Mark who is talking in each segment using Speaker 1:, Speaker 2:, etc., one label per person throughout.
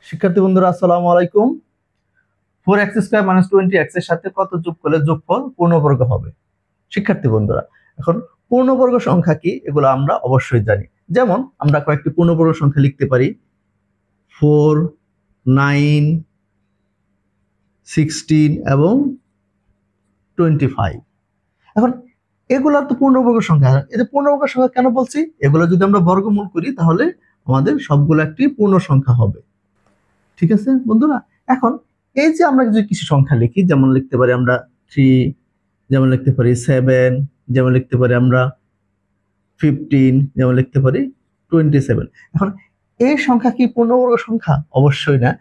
Speaker 1: শিক্ষার্থী বন্ধুরা আসসালামু আলাইকুম। 4x² - 20x এর সাথে কত যোগ করলে যোগফল পূর্ণবর্গ হবে? শিক্ষার্থী বন্ধুরা, এখন পূর্ণবর্গ সংখ্যা কি এগুলো আমরা অবশ্যই জানি। যেমন আমরা কয়েকটি পূর্ণবর্গ সংখ্যা লিখতে পারি 4, 9, 16 এবং 25। এখন এগুলো তো পূর্ণবর্গ সংখ্যা। এই যে পূর্ণবর্গ সংখ্যা কেন বলছি? এগুলো যদি আমরা বর্গমূল করি তাহলে আমাদের সবগুলো একটি পূর্ণ সংখ্যা হবে। ঠিক আছে বন্ধুরা, এখন এই যে আমরা যদি কিছু সংখ্যা লিখি, যেমন লিখতে পারি আমরা 3, যেমন লিখতে পারি 7, যেমন লিখতে পারি আমরা 15, যেমন লিখতে পারি 27। এখন এই সংখ্যা কি পূর্ণবর্গ সংখ্যা? অবশ্যই না।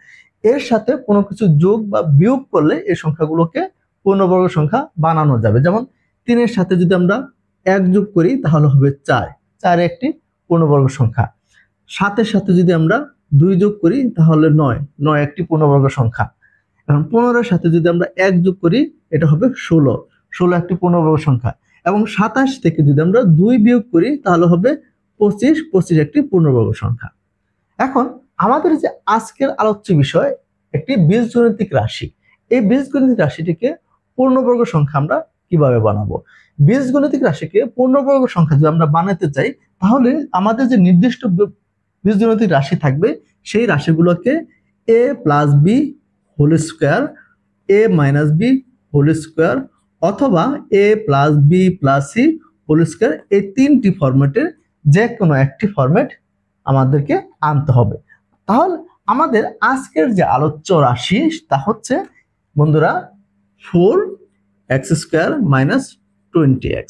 Speaker 1: এর সাথে কোনো কিছু যোগ বা বিয়োগ করলে এই সংখ্যাগুলোকে পূর্ণবর্গ সংখ্যা বানানো যাবে। যেমন 3 এর সাথে যদি আমরা 1 যোগ করি তাহলে হবে 4, 4 একটি পূর্ণবর্গ সংখ্যা। 7 এর সাথে যদি আমরা 2 যোগ করি তাহলে 9, 9 একটি পূর্ণবর্গ সংখ্যা। এখন 15 এর সাথে যদি আমরা 1 যোগ করি এটা হবে 16, 16 একটি পূর্ণবর্গ সংখ্যা। এবং 27 থেকে যদি আমরা 2 বিয়োগ করি তাহলে হবে 25, 25 একটি পূর্ণবর্গ সংখ্যা। এখন আমাদের যে আজকের আলোচ্য বিষয় একটি বীজগণিতিক রাশি। এই বীজগণিতিক রাশিটিকে পূর্ণবর্গ সংখ্যা আমরা কিভাবে বানাবো? বীজগণিতিক রাশিকে পূর্ণবর্গ সংখ্যা যদি আমরা বানাতে চাই তাহলে আমাদের যে নির্দিষ্ট বীজগণিতিক রাশি থাকবে সেই রাশিগুলোকে a + b whole square, a - b whole square অথবা a + b + c whole square, এই তিনটি ফরম্যাটের যে কোনো একটি ফরম্যাট আমাদেরকে আনতে হবে। তাহলে আমাদের আজকের যে আলোচ্য রাশি তা হচ্ছে বন্ধুরা 4x² - 20x।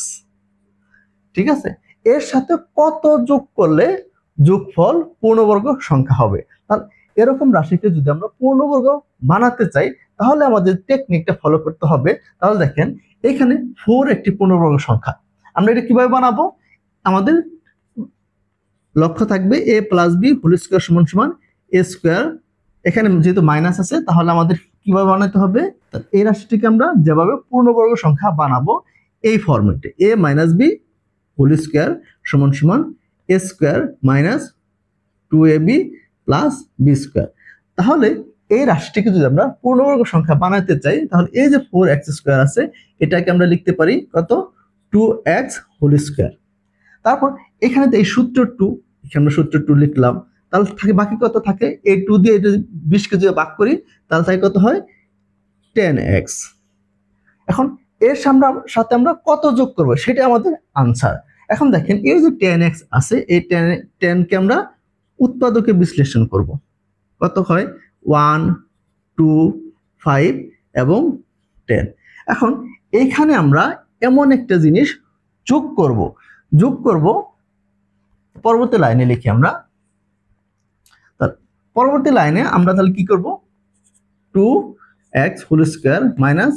Speaker 1: ঠিক আছে, এর সাথে কত যোগ করলে যোগফল পূর্ণবর্গ সংখ্যা হবে? তাহলে এরকম রাশিকে যদি আমরা পূর্ণবর্গ বানাতে চাই তাহলে আমাদের টেকনিকটা ফলো করতে হবে। তাহলে দেখেন এখানে 4 একটি পূর্ণবর্গ সংখ্যা। আমরা এটা কিভাবে বানাবো? আমাদের লক্ষ্য থাকবে a + b হোল স্কয়ার সমান a স্কয়ার। এখানে যেহেতু মাইনাস আছে তাহলে আমাদের কিভাবে বানাতে হবে? এই রাশিটিকে আমরা যেভাবে পূর্ণবর্গ সংখ্যা বানাবো এই ফরম্যাটে a - b হোল স্কয়ার সমান a square minus 2ab plus b square. তাহলে এই রাশিটিকে যদি আমরা পূর্ণবর্গ সংখ্যা বানাতে চাই তাহলে এই যে 4x² আছে এটাকে আমরা লিখতে পারি কত? 2x whole square. তারপর এখানে তো এই সূত্র 2, এখানে আমরা সূত্র 2 লিখলাম। তাহলে থাকে বাকি কত থাকে? এই 2 দিয়ে এটা 20 কে যদি ভাগ করি তাহলে থাকে কত হয়? 10x। এখন এর সাথে আমরা কত যোগ করব সেটা আমাদের আনসার। এখন দেখেন এই যে 10x আছে এই 10 কে আমরা উৎপাদকে বিশ্লেষণ করব। কত হয়? 1, 2, 5 এবং 10। এখন এইখানে আমরা এমন একটা জিনিস যোগ করব পরবর্তী লাইনে লিখি আমরা। পরবর্তী লাইনে আমরা তাহলে কি করব? 2x whole square minus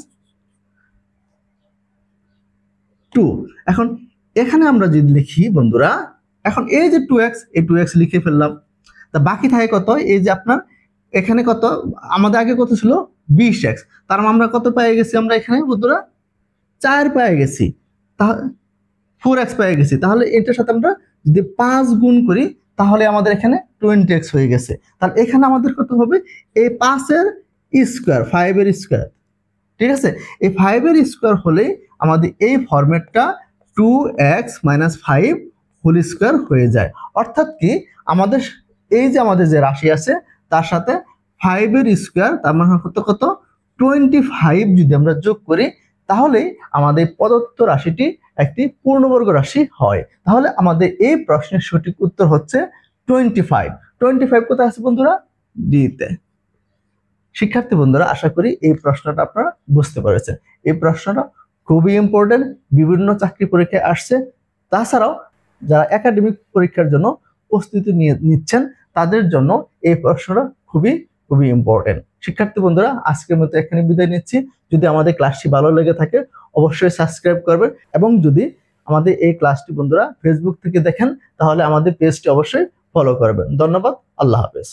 Speaker 1: 2। এখন এখানে আমরা যদি লিখি বন্ধুরা, এখন এই যে 2x, এই 2x লিখে ফেললাম। তা বাকি থাকে কত? এই যে আপনার এখানে কত? আমাদের আগে কত ছিল? 20x। তার মানে আমরা কত পেয়ে গেছি? আমরা এখানে বন্ধুরা 4 পেয়ে গেছি, তাহলে 4x পেয়ে গেছি। তাহলে এটার সাথে আমরা যদি 5 গুণ করি তাহলে আমাদের এখানে 20x হয়ে গেছে। তাহলে এখানে আমাদের কত হবে? এই 5 এর স্কয়ার, 5 এর স্কয়ার। ঠিক আছে, এই 5 এর স্কয়ার হলে আমাদের এই ফরম্যাটটা 2x - 5 হোল স্কয়ার হয়ে যায়। অর্থাৎ কি আমাদের এই যে আমাদের যে রাশি আছে তার সাথে 5 এর স্কয়ার, তার মানে কত? 25 যদি আমরা যোগ করি তাহলে আমাদের প্রদত্ত রাশিটি একটি পূর্ণবর্গ রাশি হয়। তাহলে আমাদের এই প্রশ্নের সঠিক উত্তর হচ্ছে 25। 25 কোথায় আছে বন্ধুরা? ডিতে। শিক্ষার্থী বন্ধুরা, আশা করি এই প্রশ্নটা আপনারা বুঝতে পেরেছেন। এই প্রশ্নটা খুবই ইম্পর্টেন্ট, বিভিন্ন চাকরি পরীক্ষায় আসছে। তাছাড়াও যারা একাডেমিক পরীক্ষার জন্য প্রস্তুতি নিচ্ছেন তাদের জন্য এই প্রশ্নটা খুবই ইম্পর্টেন্ট। শিক্ষার্থী বন্ধুরা, আজকের মতো এখানে বিদায় নিচ্ছি। যদি আমাদের ক্লাসটি ভালো লেগে থাকে অবশ্যই সাবস্ক্রাইব করবেন, এবং যদি আমাদের এই ক্লাসটি বন্ধুরা ফেসবুক থেকে দেখেন তাহলে আমাদের পেজটি অবশ্যই ফলো করবেন। ধন্যবাদ, আল্লাহ হাফেজ।